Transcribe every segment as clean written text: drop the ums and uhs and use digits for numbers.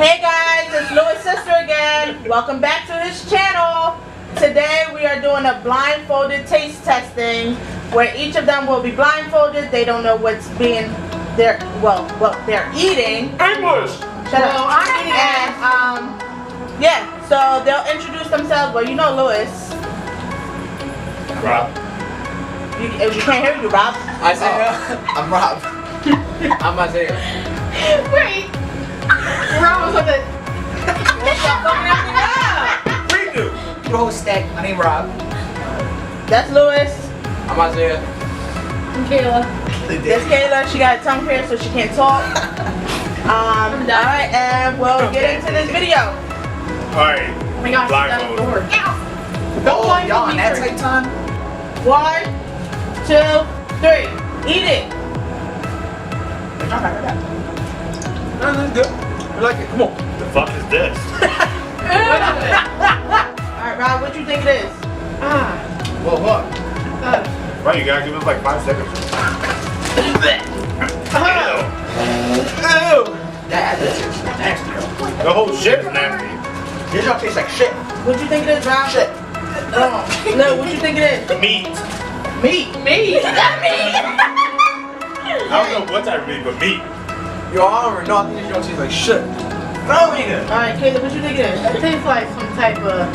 Hey guys, it's Louis' sister again. Welcome back to his channel. Today we are doing a blindfolded taste testing where each of them will be blindfolded. They don't know what's being they're eating. English. Shut up. And yeah, so they'll introduce themselves. Well, you know Louis. Rob. You can't hear you, Rob. Isaiah. I'm Rob. I'm Isaiah. Wait. Rob was on the. Redo. Bro, stack. My name Rob. That's Louis. I'm Isaiah. I'm Kayla. That's Kayla. She got a tongue pierced, so she can't talk. Alright, and we'll get into this video. Alright. Oh my gosh, Blindfold. that's the word. Oh, y'all on that tight time? 1, 2, 3. Eat it. No, that's good. I like it. Come on. The fuck is this? Alright, Rob, what you think it is? Well, what? Right, you gotta give us like 5 seconds. Ew. That's nasty. The whole shit is nasty. This y'all taste like shit. What you think it is, Rob? Shit. No, what you think it is? Meat. Meat. Me. I don't know what type of meat, but meat. Yo, I don't know. I think this y'all taste like shit. No, nigga. Alright, Caleb, what you think it is? It tastes like some type of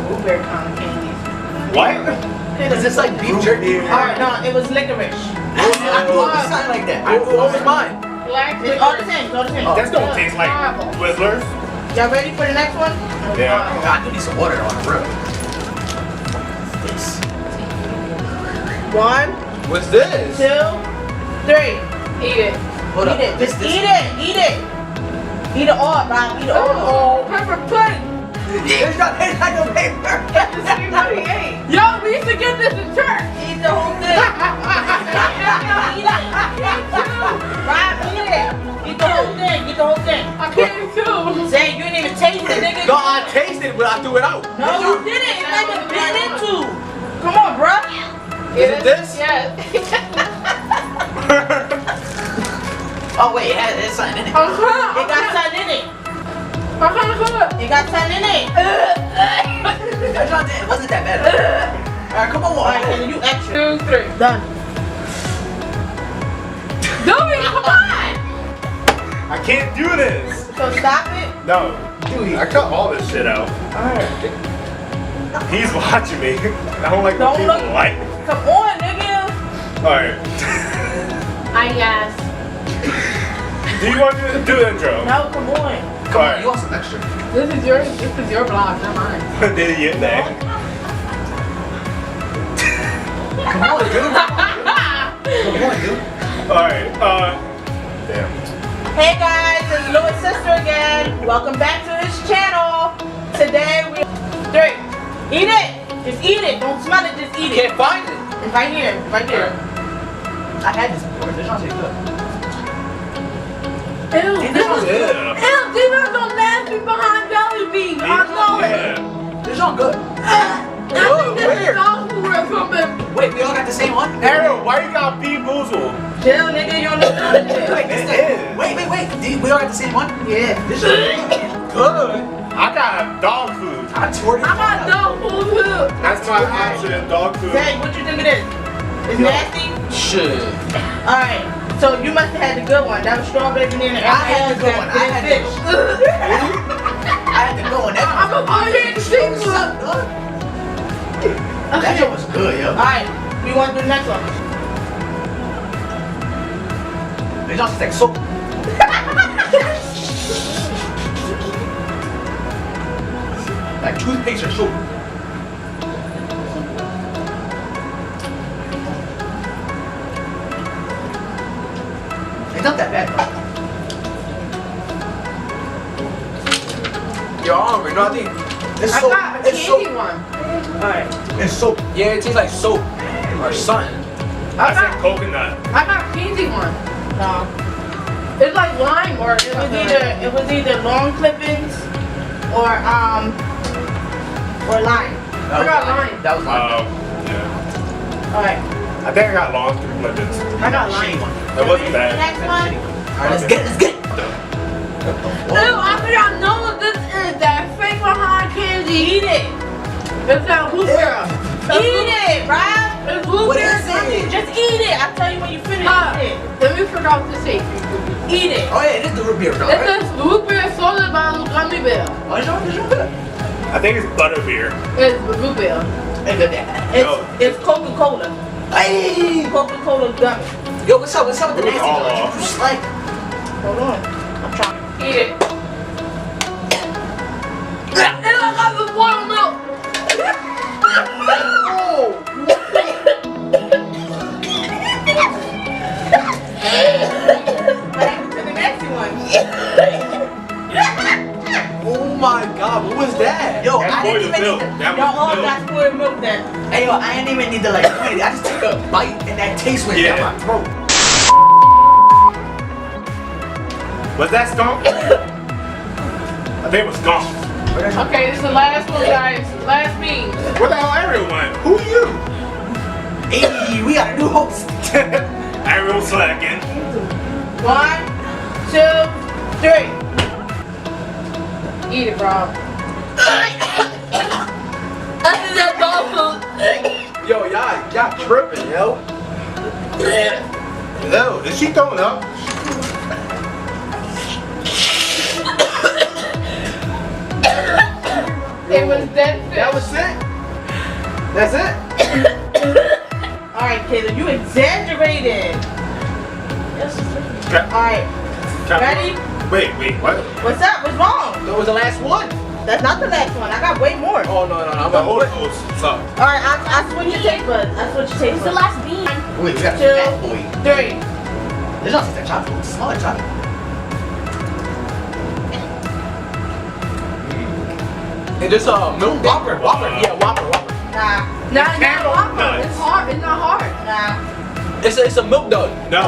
blueberry kind of candy. What? Is this like beef jerky? Alright, no, it was licorice. I thought it sounded like that. What was mine? Black It's all the same, it's all the same. That's gonna taste like Twizzlers. Y'all ready for the next one? Yeah. I do need some water on the grill. 1, What's this? 2, 3. Eat it. Hold Eat it. Just eat it. Eat it. Eat it all, Rob. Eat it all. Oh, pepper pudding. There's not like no paper. That's the same money ate. Yo, we used to get this in church. Eat the whole thing. Eat it. Rob, eat it. Eat the whole thing. Eat the whole thing. I can't too. Say, you didn't even taste it, nigga. No, I tasted it, but I threw it out. No, you didn't. It's not even bitten into. Come on, bruh. Is it this? Yes. Oh wait, it has something in it. It got something in it. It got something in it. It wasn't that bad. Alright, come on. Alright, Caleb, you extra. 2, 3. Done. Louis, come on. I can't do this. So stop it. No. Dude, I cut all this shit out. Alright. He's watching me. I don't like Don't what people look. like. Come on, nigga. Alright. I guess. Do you want to do the intro? No, come on. Come on, you want some extra? This is your vlog, not mine. Did he get that? Come on, dude. Come on, dude. Alright, damn. Hey guys, it's Louis' sister again. Welcome back to his channel. Today we 3. Eat it. Just eat it. Don't smell it. Just eat it. Can't find it. It's right here. Right here. I had this before. This one tastes good. Ew. This one's good. Ew, these are so nasty behind jelly beans. I know it. Yeah. This one good. I think this weird. is dog food or something. Wait, we all got the same one? Arrow, why you got P-Boozle? Chill, nigga. You don't know what it is. Wait, we all got the same one? Yeah. This is good. I got dog food. I tore it. I got dog food too. That's my option, dog food. Zach, what you think it is? It's nasty? Shit. Alright. So you must have had the good one. That was strawberry banana. I had the good one. I had the fish. I had to go on that one. I'm a fucking seafood. That shit was good, yo. Alright. We want to do the next one. They just like soap. Like toothpaste or soap. It's not that bad, though. Yo, I'm hungry. No, I think it's I soap. got a It's soap. candy one. Alright. It's soap. Yeah, it tastes like soap or something. I said coconut. I got candy one. No. It's like lime or It was either long clippings or lime. I got lime. That was lime. Yeah. Alright. I think I got long clippings. I got lime. Shitty one. That wasn't The bad. next one. Alright, let's get it. Alright, I think I know what this is. That fake behind candy. Eat it. It's that blueberry. Eat it, bruh. It's blueberry What is it? gummy. Just eat it. I'll tell you when you finish eating it. Let me figure out the shape. Eat it. Oh yeah, it is the root beer though, It right? says blueberry soda by gummy bear. Oh, it's not good. I think it's butterbeer. It's blueberry. It's Coca-Cola. Hey! Coca-Cola gummy. Yo, what's up? What's up with the It was nasty all though? off. Just like, Hold on. I'm trying. Eat it. And I got the boiled milk. What happened to the nasty one? oh my god, what was that? Yo, That's I didn't spoiled even milk. need to, That Y'all all was milk. got spoiled milk then. hey yo, I didn't even need to like point it. I just took a bite and that taste went Yeah. down my throat. Was that skunk? I think it was skunk. Okay, this is the last one, guys. Last bean. Where the hell Ariel went? Who are you? Hey, we got a new host. Ariel slacking. 1, 2, 3. Eat it, bro. I think that dog food. Yo, y'all tripping, yo. No, is she throwing up? It was dead fish. That was it. That's it. Alright, Caleb, you exaggerated. Alright, ready? Wait, what? What's up? What's wrong? That was the last one. That's not the last one. I got way more. Oh no, I'm The about old to quit. host suck. Alright, I switch your taste buds. I switch your taste It's the buds. last bean. Wait, we got a 2, fat boy. 3. There's not like chocolate. It's small like chocolate. And this milk Whopper. Yeah, Whopper. Nah, Nah, it's not Camel hard. nuts. It's hard. It's not hard. nah, It's a milk dog. No.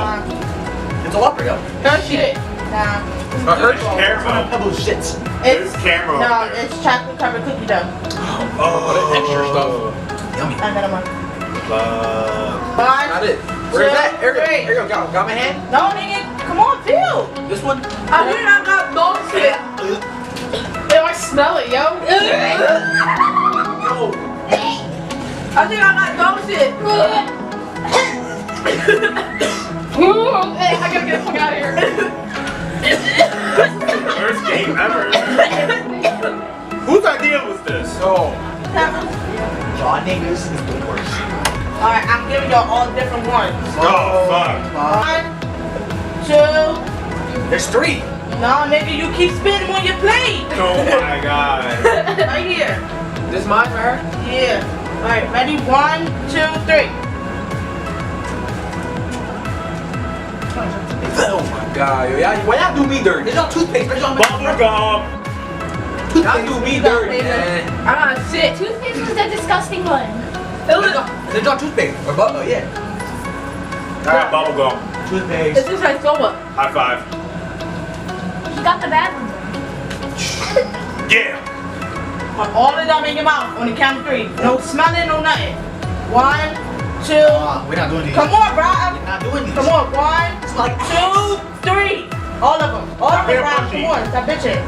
It's a Whopper, yo. Hershey. Nah. It's caramel. Pebble shits. There's caramel No, up there. it's chocolate covered cookie dough. Oh, extra stuff. Yummy. Another one. Not 1. it. Where's that? Here Three. you go. Got my hand. No, nigga. Come on, feel. This one. I think I got dog shit. Yo, I smell it, yo. No. I think I got dog shit. Hey, I gotta get the fuck out of here. Worst game ever. Whose idea was this? Oh. Y'all niggas is the worst. Alright, I'm giving y'all all different ones. Oh, fuck. 1, 2. There's 3. No, nigga, you keep spinning on your plate. Oh my god. Right here. This mine, right? Yeah. Alright, ready? 1, 2, 3. Oh my god, yo. Why y'all do me dirty? There's no toothpaste. Where's y'all Bubble gum. Y'all do me dirty, man. I got shit. Toothpaste was the disgusting one. There's no toothpaste. Or butter, yeah. I got bubble gum. It's Toothpaste. just like soda. High five. You got the bad one. Yeah. Put all of them in your mouth on the count of 3. No smelling, no nothing. 1, 2. We're not doing these. Come on, bro. We're not doing these. Come on. 1, It's like 2, 3. All of them. All of them, Here, bro. Munchie. Come on. Stop bitching.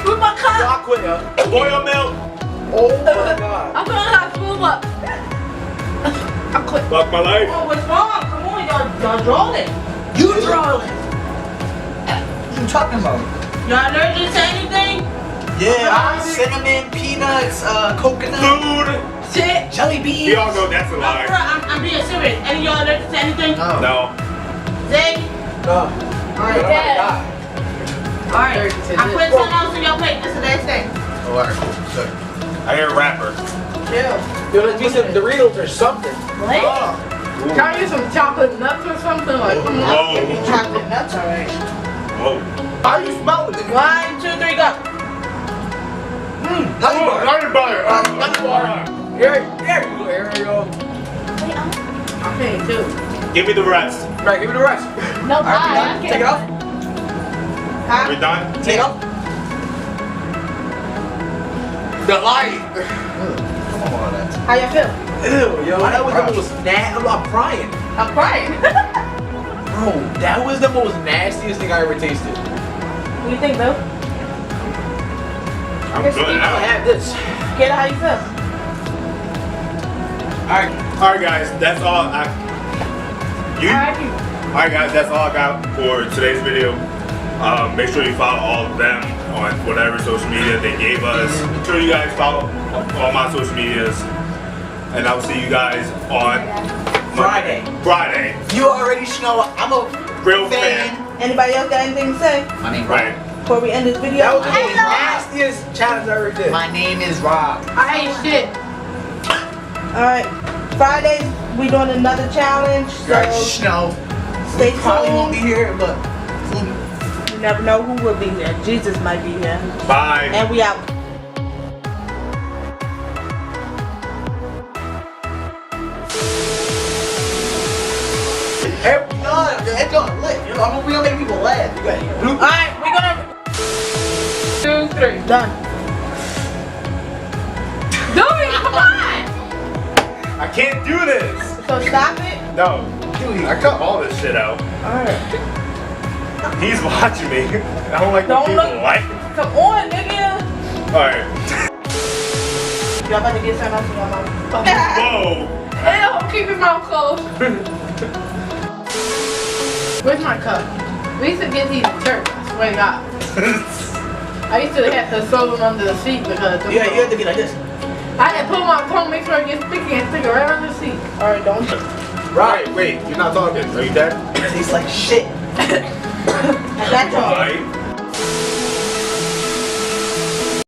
With my cup. y'all quit, yo. Boiled milk. Oh my god. I'm gonna have to move up. I quit. Fuck my life. Oh, what's wrong? Come on, y'all drooling. You trolling. What you talking about? Y'all allergic to anything? Yeah, cinnamon, peanuts, coconut, Food. Shit. jelly We beans. all know that's a No, lie. bro, I'm being serious. Any of y'all allergic to anything? No. Zay? No. Alright, Yeah. alright. I'm putting something else on your plate. This is the last thing. Oh, alright, cool. Good. I hear a rapper. Chill. Yo, let's get some Doritos or something. What? Can I get some chocolate nuts or something? Like, come on. Whoa. Chocolate nuts, alright. Whoa. How you smelling it? 1, 2, 3, go. Nutty bar. Nutty butter. Nutty bar. Here you go. Wait, I'm paying too. Give me the rest. Right, give me the rest. no, Alright, bye. we done? Take it off. Huh? We done? Take it off. The light. Come on, that's. How you feel? Ew, yo. That was almost I'm crying. I'm crying. Bro, that was the most nastiest thing I ever tasted. What do you think, Bill? I'm It's good I now. had this. Get how you feel? Alright guys, that's all Alright guys, that's all I got for today's video. Make sure you follow all of them on whatever social media they gave us. Make sure you guys follow all my social medias. And I will see you guys on Friday. You already know I'm a Real fan. Anybody else got anything to say My name Right. before we end this video? That was the most nastiest challenge I ever did. My name is Rob. I ain't shit. Alright. Fridays, we doing another challenge. You already So know. stay Probably won't be tuned. here, but You never know who will be here. Jesus might be here. Bye. And we out. It's gonna lit. You know, we gonna make people laugh. You got Alright, we're gonna 2, 3. done. Do it, come on! I can't do this. So stop it. No. I cut all this shit out. Alright. He's watching me. I don't like Don't when people look- like. Come on, nigga. Alright. Y'all about to get something else in your mouth. Whoa. Ew, keep your mouth closed. Where's my cup? We used to get these in church, I swear to God. I used to have to throw them under the seat because you have to be like this. I had to pull my tongue, make sure it gets sticky and stick it right under the seat. Alright, don't. Right, wait, you're not talking. Are you dead? It tastes like shit. I got you. Alright.